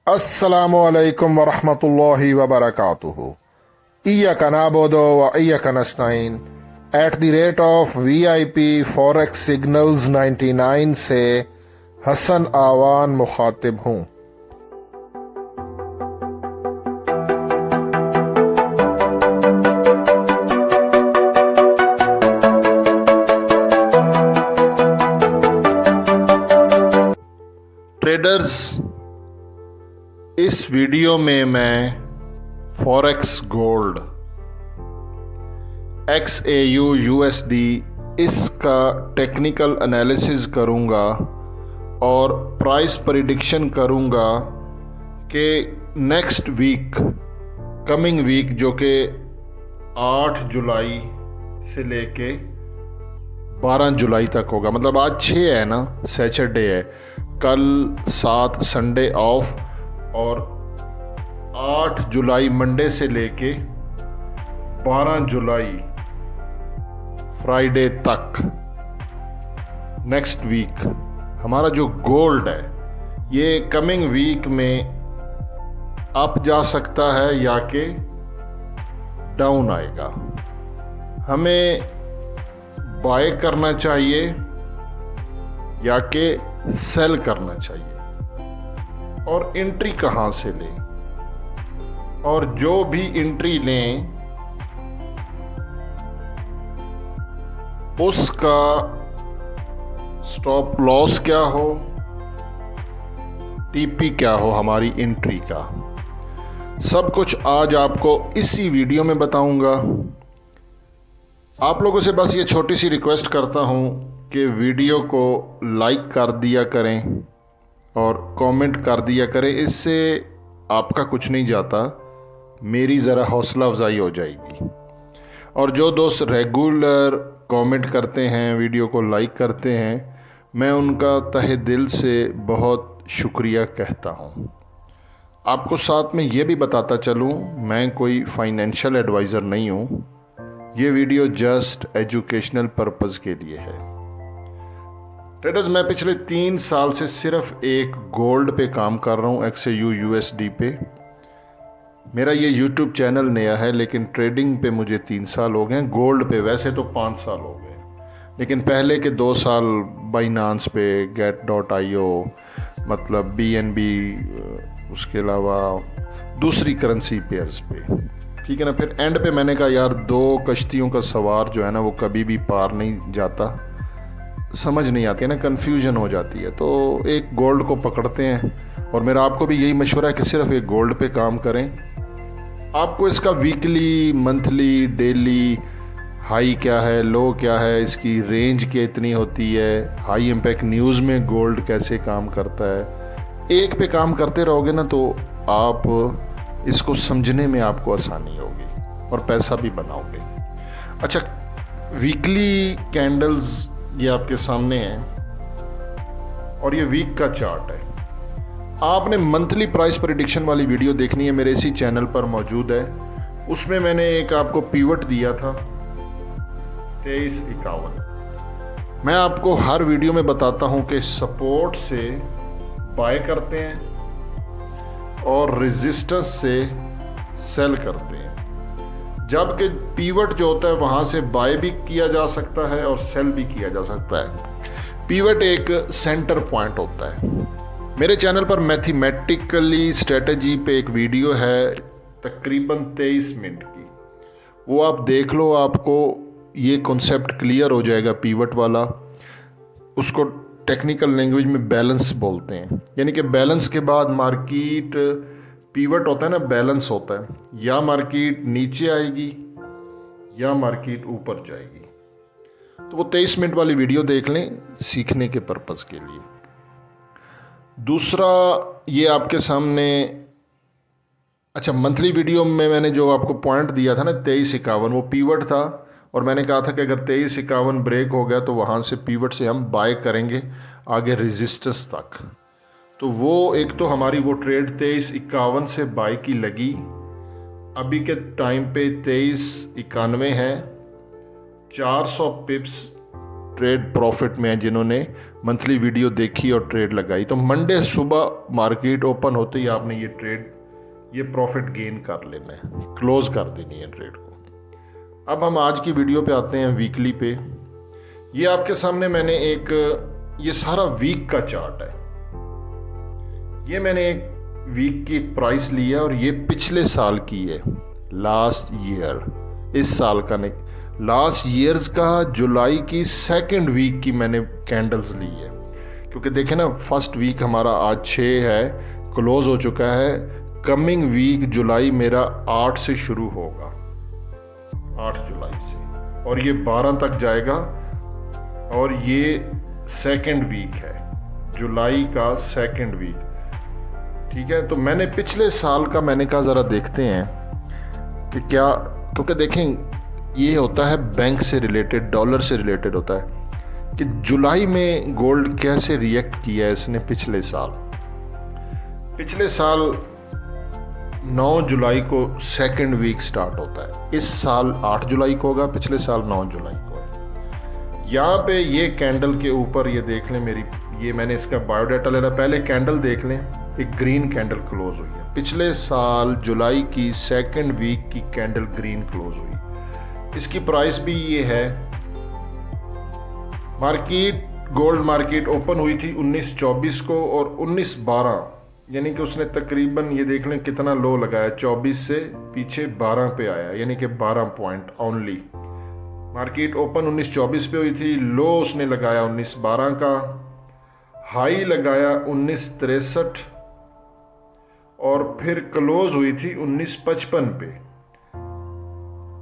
अस्सलामु अलैकुम वरहमतुल्लाहि वबरकातुहू। इय्याका नअबुदु व इय्याका नस्तईन @ VIP फॉरेक्स सिग्नल्स 99 से हसन आवान मुखातिब हूँ। ट्रेडर्स, इस वीडियो में मैं फॉरेक्स गोल्ड XAU USD इसका टेक्निकल एनालिसिस करूंगा और प्राइस प्रेडिक्शन करूंगा कि नेक्स्ट वीक, कमिंग वीक, जो कि 8 जुलाई से लेके 12 जुलाई तक होगा। मतलब आज 6 है ना, सैटरडे है, कल 7 संडे ऑफ, और 8 जुलाई मंडे से लेके 12 जुलाई फ्राइडे तक, नेक्स्ट वीक हमारा जो गोल्ड है ये कमिंग वीक में अप जा सकता है या कि डाउन आएगा। हमें बाय करना चाहिए या कि सेल करना चाहिए, और एंट्री कहाँ से लें, और जो भी एंट्री लें उसका स्टॉप लॉस क्या हो, टीपी क्या हो हमारी एंट्री का, सब कुछ आज आपको इसी वीडियो में बताऊंगा। आप लोगों से बस ये छोटी सी रिक्वेस्ट करता हूं कि वीडियो को लाइक कर दिया करें और कमेंट कर दिया करें। इससे आपका कुछ नहीं जाता, मेरी ज़रा हौसला अफजाई हो जाएगी। और जो दोस्त रेगुलर कमेंट करते हैं, वीडियो को लाइक करते हैं, मैं उनका तहे दिल से बहुत शुक्रिया कहता हूं। आपको साथ में ये भी बताता चलूं, मैं कोई फाइनेंशियल एडवाइज़र नहीं हूं। ये वीडियो जस्ट एजुकेशनल पर्पज़ के लिए है। ट्रेडर्स, मैं पिछले 3 साल से सिर्फ एक गोल्ड पे काम कर रहा हूँ, XAU USD पे। मेरा ये YouTube चैनल नया है, लेकिन ट्रेडिंग पे मुझे 3 साल हो गए हैं। गोल्ड पे वैसे तो 5 साल हो गए, लेकिन पहले के 2 साल बाइनांस पे, get.io, मतलब BNB, उसके अलावा दूसरी करेंसी पेयर्स पे, ठीक है ना। फिर एंड पे मैंने कहा यार, 2 कश्तियों का सवार जो है ना वो कभी भी पार नहीं जाता, समझ नहीं आती है ना, कन्फ्यूजन हो जाती है। तो एक गोल्ड को पकड़ते हैं, और मेरा आपको भी यही मशवरा है कि सिर्फ एक गोल्ड पे काम करें। आपको इसका वीकली, मंथली, डेली हाई क्या है, लो क्या है, इसकी रेंज कितनी होती है, हाई इम्पैक्ट न्यूज़ में गोल्ड कैसे काम करता है, एक पे काम करते रहोगे ना तो आप इसको समझने में आपको आसानी होगी और पैसा भी बनाओगे। अच्छा, वीकली कैंडल्स ये आपके सामने है, और ये वीक का चार्ट है। आपने मंथली प्राइस प्रेडिक्शन वाली वीडियो देखनी है, मेरे इसी चैनल पर मौजूद है। उसमें मैंने एक आपको पीवट दिया था 2351। मैं आपको हर वीडियो में बताता हूं कि सपोर्ट से बाय करते हैं और रेजिस्टेंस से सेल करते हैं, जबकि पीवट जो होता है वहाँ से बाय भी किया जा सकता है और सेल भी किया जा सकता है। पीवट एक सेंटर पॉइंट होता है। मेरे चैनल पर मैथमेटिकली स्ट्रेटजी पे एक वीडियो है तकरीबन 23 मिनट की, वो आप देख लो, आपको ये कॉन्सेप्ट क्लियर हो जाएगा पीवट वाला। उसको टेक्निकल लैंग्वेज में बैलेंस बोलते हैं, यानी कि बैलेंस के बाद मार्केट, पीवट होता है ना, बैलेंस होता है, या मार्केट नीचे आएगी या मार्केट ऊपर जाएगी। तो वो 23 मिनट वाली वीडियो देख लें सीखने के पर्पज़ के लिए। दूसरा, ये आपके सामने, अच्छा, मंथली वीडियो में मैंने जो आपको पॉइंट दिया था ना 2351, वो पीवट था, और मैंने कहा था कि अगर 2351 ब्रेक हो गया तो वहाँ से पीवट से हम बाय करेंगे आगे रेजिस्टेंस तक। तो वो एक तो हमारी वो ट्रेड 2351 से बाय की लगी, अभी के टाइम पे 2391 है, 400 पिप्स ट्रेड प्रॉफिट में हैं, जिन्होंने मंथली वीडियो देखी और ट्रेड लगाई। तो मंडे सुबह मार्केट ओपन होते ही आपने ये प्रॉफिट गेन कर लेना है, क्लोज कर देनी है ट्रेड को। अब हम आज की वीडियो पे आते हैं, वीकली पे। ये आपके सामने मैंने ये सारा वीक का चार्ट है। ये मैंने एक वीक की प्राइस ली है और ये पिछले साल की है, लास्ट ईयर, इस साल का नहीं, लास्ट ईयर्स का जुलाई की सेकंड वीक की मैंने कैंडल्स ली है। क्योंकि देखें ना, फर्स्ट वीक हमारा आज 6 है, क्लोज हो चुका है। कमिंग वीक जुलाई मेरा 8 से शुरू होगा, 8 जुलाई से, और ये 12 तक जाएगा। और ये सेकंड वीक है, जुलाई का सेकंड वीक, ठीक है। तो मैंने पिछले साल का मैंने कहा ज़रा देखते हैं कि क्या, क्योंकि देखें ये होता है बैंक से रिलेटेड, डॉलर से रिलेटेड होता है कि जुलाई में गोल्ड कैसे रिएक्ट किया है इसने। पिछले साल 9 जुलाई को सेकंड वीक स्टार्ट होता है, इस साल 8 जुलाई को होगा, पिछले साल 9 जुलाई को है। यहाँ पे ये कैंडल के ऊपर ये देख लें, ये मैंने इसका बायोडाटा ले रहा, पहले कैंडल देख लें। एक ग्रीन कैंडल क्लोज हुई है, पिछले साल जुलाई की सेकंड वीक की कैंडल ग्रीन क्लोज हुई। इसकी प्राइस भी ये है। गोल्ड मार्केट ओपन हुई थी 19-24 को और 19-12, यानी कि उसने तकरीबन ये देख लें कितना लो लगाया, 24 से पीछे 12 पे आया, यानी कि 12 पॉइंट ओनली। मार्केट ओपन 19-24 पे हुई थी, लो उसने लगाया 19-12 का, हाई लगाया 19-63 और फिर क्लोज हुई थी 19-55 पे।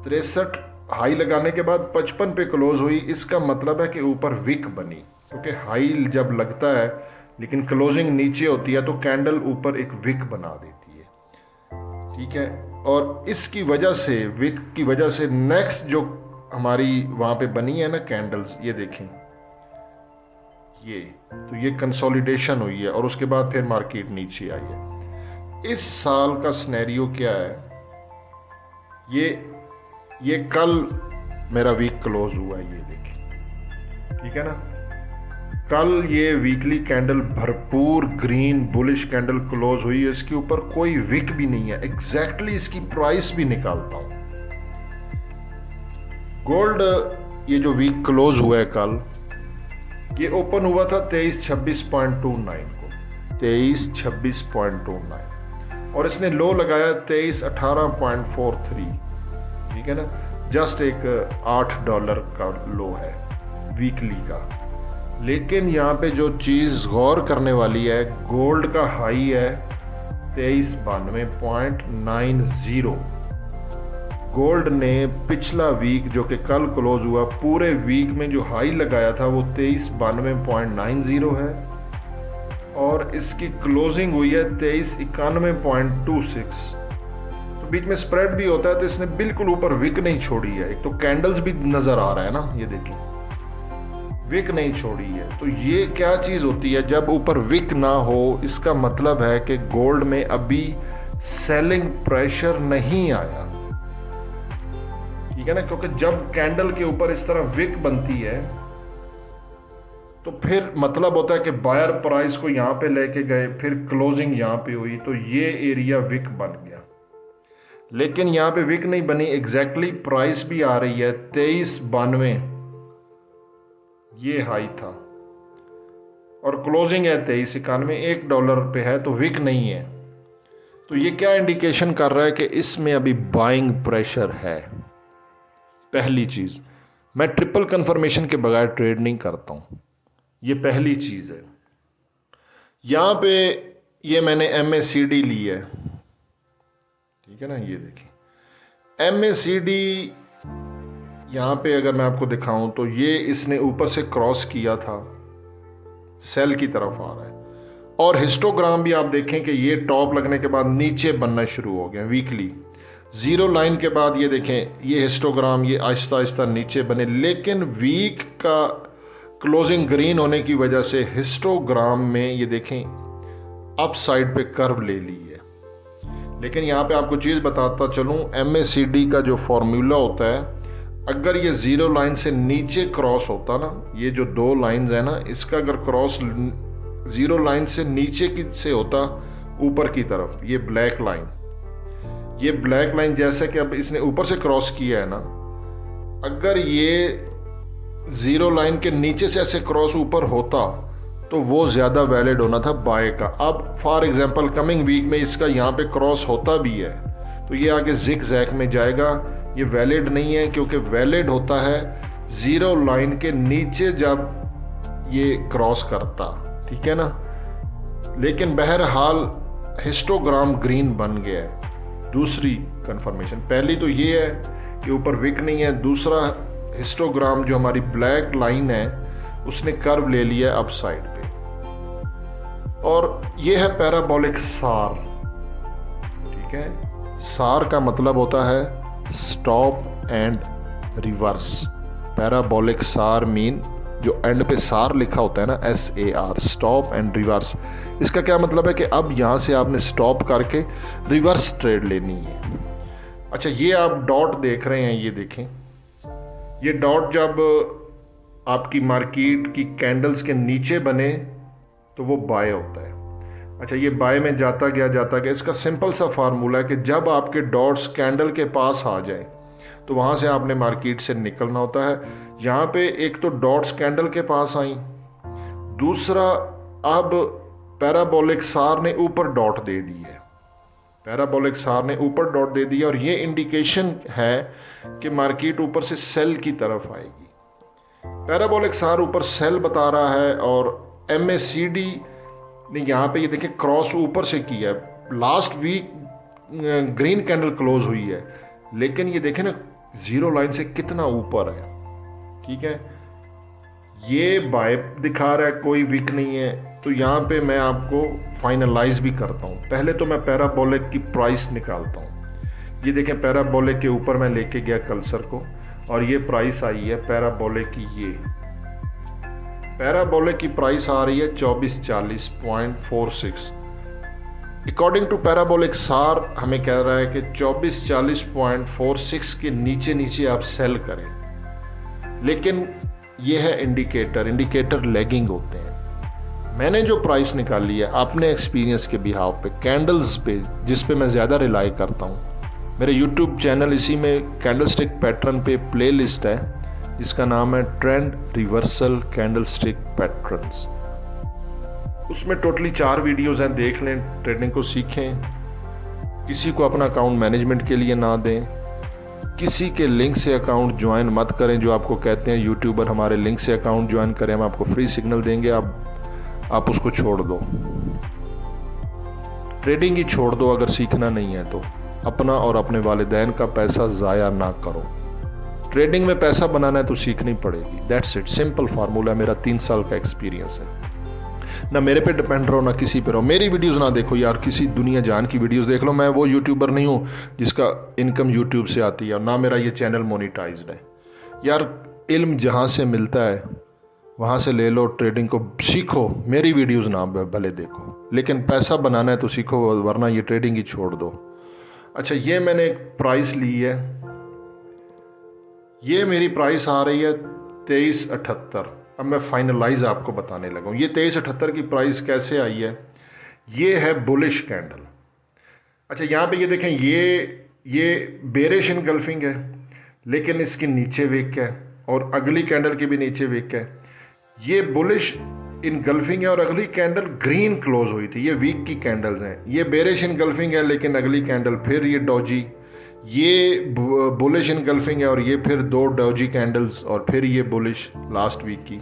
63 हाई लगाने के बाद 55 पे क्लोज हुई। इसका मतलब है कि ऊपर विक बनी, क्योंकि हाई जब लगता है लेकिन क्लोजिंग नीचे होती है तो कैंडल ऊपर एक विक बना देती है, ठीक है। और इसकी वजह से, विक की वजह से नेक्स्ट जो हमारी वहाँ पे बनी है ना कैंडल्स, ये देखें, तो ये कंसोलिडेशन हुई है और उसके बाद फिर मार्केट नीचे आई है। इस साल का सिनेरियो क्या है, ये कल मेरा वीक क्लोज हुआ है, ये देखिए, ठीक है ना। कल ये वीकली कैंडल भरपूर ग्रीन बुलिश कैंडल क्लोज हुई है, इसके ऊपर कोई विक भी नहीं है। एग्जैक्टली इसकी प्राइस भी निकालता हूं। गोल्ड ये जो वीक क्लोज हुआ है कल, ये ओपन हुआ था 2326.29 को, 2326.29, और इसने लो लगाया 2318.43, ठीक है ना। जस्ट एक $8 का लो है वीकली का। लेकिन यहाँ पे जो चीज़ गौर करने वाली है, गोल्ड का हाई है 2392.90। गोल्ड ने पिछला वीक जो कि कल क्लोज हुआ, पूरे वीक में जो हाई लगाया था वो 2392.90 है और इसकी क्लोजिंग हुई है 2391.26। तो बीच में स्प्रेड भी होता है, तो इसने बिल्कुल ऊपर विक नहीं छोड़ी है। एक तो कैंडल्स भी नजर आ रहा है ना, ये देखिए, विक नहीं छोड़ी है। तो ये क्या चीज होती है, जब ऊपर विक ना हो, इसका मतलब है कि गोल्ड में अभी सेलिंग प्रेशर नहीं आया, ठीक है ना। क्योंकि जब कैंडल के ऊपर इस तरह विक बनती है तो फिर मतलब होता है कि बायर प्राइस को यहाँ पे लेके गए, फिर क्लोजिंग यहाँ पे हुई, तो ये एरिया विक बन गया। लेकिन यहाँ पे विक नहीं बनी, एग्जैक्टली प्राइस भी आ रही है 2392, ये हाई था, और क्लोजिंग है 2391, $1 पे है, तो विक नहीं है। तो ये क्या इंडिकेशन कर रहा है कि इसमें अभी बाइंग प्रेशर है। पहली चीज, मैं ट्रिपल कंफर्मेशन के बगैर ट्रेड नहीं करता हूं, ये पहली चीज है। यहां पे ये मैंने MACD ली है, ठीक है ना। ये देखिए MACD, यहां पे अगर मैं आपको दिखाऊं तो ये इसने ऊपर से क्रॉस किया था, सेल की तरफ आ रहा है। और हिस्टोग्राम भी आप देखें कि ये टॉप लगने के बाद नीचे बनना शुरू हो गए वीकली। जीरो लाइन के बाद ये देखें, ये हिस्टोग्राम ये आहिस्ता आहिस्ता नीचे बने, लेकिन वीक का क्लोजिंग ग्रीन होने की वजह से हिस्टोग्राम में ये देखें अप साइड पे कर्व ले ली है। लेकिन यहाँ पे आपको चीज़ बताता चलूँ, MACD का जो फॉर्मूला होता है, अगर ये ज़ीरो लाइन से नीचे क्रॉस होता ना, ये जो दो लाइंस है ना, इसका अगर क्रॉस ज़ीरो लाइन से नीचे की से होता ऊपर की तरफ, ये ब्लैक लाइन जैसे कि अब इसने ऊपर से क्रॉस किया है ना, अगर ये ज़ीरो लाइन के नीचे से ऐसे क्रॉस ऊपर होता तो वो ज़्यादा वैलिड होना था बाय का। अब फॉर एग्जांपल कमिंग वीक में इसका यहाँ पे क्रॉस होता भी है तो ये आगे जिग जैग में जाएगा, ये वैलिड नहीं है, क्योंकि वैलिड होता है ज़ीरो लाइन के नीचे जब ये क्रॉस करता, ठीक है ना। लेकिन बहरहाल हिस्टोग्राम ग्रीन बन गया है। दूसरी कंफर्मेशन, पहली तो ये है कि ऊपर विक नहीं है, दूसरा हिस्टोग्राम जो हमारी ब्लैक लाइन है उसने कर्व ले लिया है अप साइड पे, और ये है पैराबोलिक सार, ठीक है। सार का मतलब होता है स्टॉप एंड रिवर्स। पैराबोलिक सार मीन जो एंड पे सार लिखा होता है ना, SAR, स्टॉप एंड रिवर्स। इसका क्या मतलब है कि अब यहाँ से आपने स्टॉप करके रिवर्स ट्रेड लेनी है। अच्छा, ये आप डॉट देख रहे हैं, ये देखें, ये डॉट जब आपकी मार्केट की कैंडल्स के नीचे बने तो वो बाय होता है। अच्छा, ये बाय में जाता गया। इसका सिंपल सा फार्मूला है कि जब आपके डॉट्स कैंडल के पास आ जाए तो वहाँ से आपने मार्केट से निकलना होता है। यहाँ पे एक तो डॉट्स कैंडल के पास आई, दूसरा अब पैराबोलिक सार ने ऊपर डॉट दे दी है, पैराबोलिक सार ने ऊपर डॉट दे दिया, और ये इंडिकेशन है कि मार्केट ऊपर से सेल की तरफ आएगी। पैराबोलिक सार ऊपर सेल बता रहा है, और MACD ने यहाँ पे ये देखें क्रॉस ऊपर से किया है। Last week green candle close हुई है, लेकिन ये देखें ना ज़ीरो लाइन से कितना ऊपर है, ठीक है। ये बाय दिखा रहा है, कोई वीक नहीं है। तो यहाँ पे मैं आपको फाइनलाइज भी करता हूँ। पहले तो मैं पैराबोलिक की प्राइस निकालता हूँ। ये देखें, पैराबोलिक के ऊपर मैं लेके गया कर्सर को, और ये प्राइस आई है पैराबोलिक की। ये पैराबोलिक की प्राइस आ रही है 2440.46। अकॉर्डिंग टू पैराबोलिक सार हमें कह रहा है कि 2440.46 के नीचे आप सेल करें, लेकिन ये है इंडिकेटर लेगिंग होते हैं। मैंने जो प्राइस निकाली है अपने एक्सपीरियंस के बिहाव पे, कैंडल्स पे, जिस पे मैं ज़्यादा रिलाई करता हूँ, मेरे YouTube चैनल इसी में कैंडलस्टिक पैटर्न पे प्लेलिस्ट है जिसका नाम है ट्रेंड रिवर्सल कैंडलस्टिक पैटर्न्स। उसमें टोटली 4 वीडियोस हैं, देख लें, ट्रेडिंग को सीखें। किसी को अपना अकाउंट मैनेजमेंट के लिए ना दें, किसी के लिंक से अकाउंट ज्वाइन मत करें। जो आपको कहते हैं यूट्यूबर हमारे लिंक से अकाउंट ज्वाइन करें, हम आपको फ्री सिग्नल देंगे, आप उसको छोड़ दो, ट्रेडिंग ही छोड़ दो। अगर सीखना नहीं है तो अपना और अपने वालिदैन का पैसा ज़ाया ना करो। ट्रेडिंग में पैसा बनाना है तो सीखनी पड़ेगी, दैट्स इट, सिंपल फार्मूला। मेरा 3 साल का एक्सपीरियंस है। ना मेरे पे डिपेंड रहो, ना किसी पे रहो। मेरी वीडियोस ना देखो यार, किसी दुनिया जान की वीडियोस देख लो। मैं वो यूट्यूबर नहीं हूँ जिसका इनकम यूट्यूब से आती है, और ना मेरा ये चैनल मोनिटाइज्ड है। यार इल्म जहाँ से मिलता है वहाँ से ले लो, ट्रेडिंग को सीखो। मेरी वीडियोस ना भले देखो, लेकिन पैसा बनाना है तो सीखो, वरना ये ट्रेडिंग ही छोड़ दो। अच्छा, ये मैंने एक प्राइस ली है, ये मेरी प्राइस आ रही है 2378। अब मैं फाइनलाइज आपको बताने लगा हूँ। ये 2378 की प्राइस कैसे आई है? ये है बुलिश कैंडल। अच्छा, यहाँ पे ये देखें, ये बेरिश इनगल्फिंग है, लेकिन इसके नीचे विक है, और अगली कैंडल के भी नीचे विक है। ये बुलिश इनगल्फिंग है, और अगली कैंडल ग्रीन क्लोज हुई थी। ये वीक की कैंडल्स हैं। ये बेरिश इनगल्फिंग है, लेकिन अगली कैंडल फिर ये डॉजी, ये बुलिश इनगल्फिंग है, और ये फिर 2 डॉजी कैंडल्स, और फिर ये बुलिश लास्ट वीक की।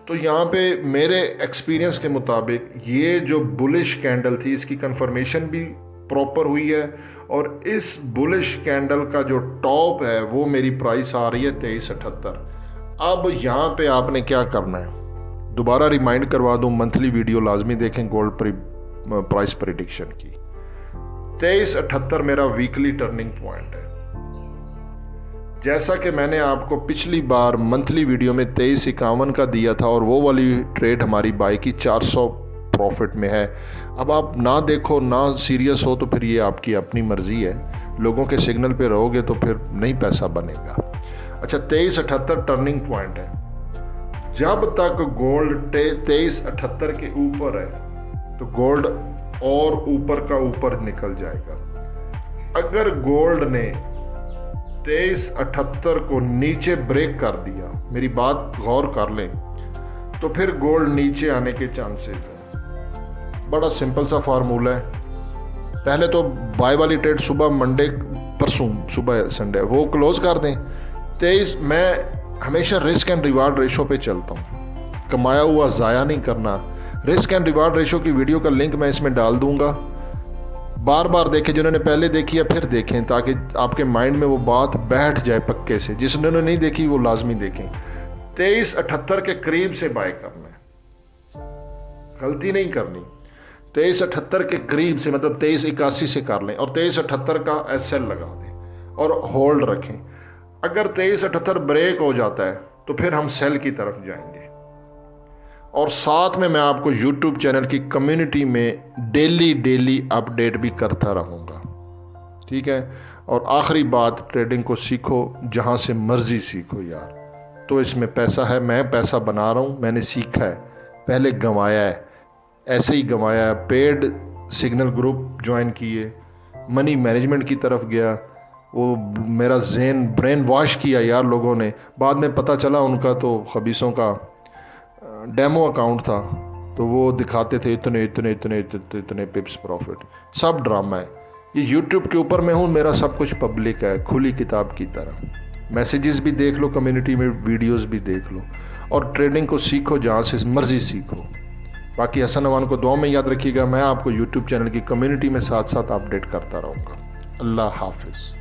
तो यहाँ पे मेरे एक्सपीरियंस के मुताबिक ये जो बुलिश कैंडल थी, इसकी कंफर्मेशन भी प्रॉपर हुई है, और इस बुलिश कैंडल का जो टॉप है वो मेरी प्राइस आ रही है 2378। अब यहाँ पे आपने क्या करना है, दोबारा रिमाइंड करवा दूँ, मंथली वीडियो लाजमी देखें गोल्ड प्राइस प्रेडिक्शन की। 2378 मेरा वीकली टर्निंग पॉइंट है। जैसा कि मैंने आपको पिछली बार मंथली वीडियो में 2351 का दिया था, और वो वाली ट्रेड हमारी बाई की 400 प्रॉफिट में है। अब आप ना देखो, ना सीरियस हो, तो फिर ये आपकी अपनी मर्ज़ी है। लोगों के सिग्नल पे रहोगे तो फिर नहीं पैसा बनेगा। अच्छा 2378 टर्निंग पॉइंट है। जब तक गोल्ड 2378 के ऊपर है तो गोल्ड और ऊपर का ऊपर निकल जाएगा। अगर गोल्ड ने 2378 को नीचे ब्रेक कर दिया, मेरी बात गौर कर लें, तो फिर गोल्ड नीचे आने के चांसेस हैं। बड़ा सिंपल सा फार्मूला है। पहले तो बाय वाली ट्रेड सुबह मंडे, परसों सुबह संडे वो क्लोज कर दें। 23 मैं हमेशा रिस्क एंड रिवार्ड रेशो पे चलता हूँ, कमाया हुआ ज़ाया नहीं करना। रिस्क एंड रिवार्ड रेशो की वीडियो का लिंक मैं इसमें डाल दूंगा, बार बार देखें। जिन्होंने पहले देखी है फिर देखें, ताकि आपके माइंड में वो बात बैठ जाए पक्के से। जिन्होंने नहीं देखी वो लाजमी देखें। 2378 के करीब से बाय करना है, गलती नहीं करनी। 2378 के करीब से मतलब 2381 से कर लें और 2378 का SL लगा दें और होल्ड रखें। अगर 2378 ब्रेक हो जाता है तो फिर हम सेल की तरफ जाएंगे। और साथ में मैं आपको YouTube चैनल की कम्युनिटी में डेली अपडेट भी करता रहूँगा, ठीक है। और आखिरी बात, ट्रेडिंग को सीखो, जहाँ से मर्जी सीखो यार। तो इसमें पैसा है, मैं पैसा बना रहा हूँ, मैंने सीखा है, पहले गंवाया है, ऐसे ही गंवाया है। पेड सिग्नल ग्रुप ज्वाइन किए, मनी मैनेजमेंट की तरफ गया, वो मेरा ब्रेन वॉश किया यार लोगों ने। बाद में पता चला उनका तो खबीसों का डेमो अकाउंट था, तो वो दिखाते थे इतने पिप्स प्रॉफिट। सब ड्रामा है। ये यूट्यूब के ऊपर मैं हूँ, मेरा सब कुछ पब्लिक है, खुली किताब की तरह। मैसेजेस भी देख लो, कम्युनिटी में वीडियोस भी देख लो, और ट्रेडिंग को सीखो, जहाँ से मर्जी सीखो। बाकी हसन अमान को दुआ में याद रखिएगा। मैं आपको यूट्यूब चैनल की कम्युनिटी में साथ साथ अपडेट करता रहूँगा। अल्लाह हाफिज़।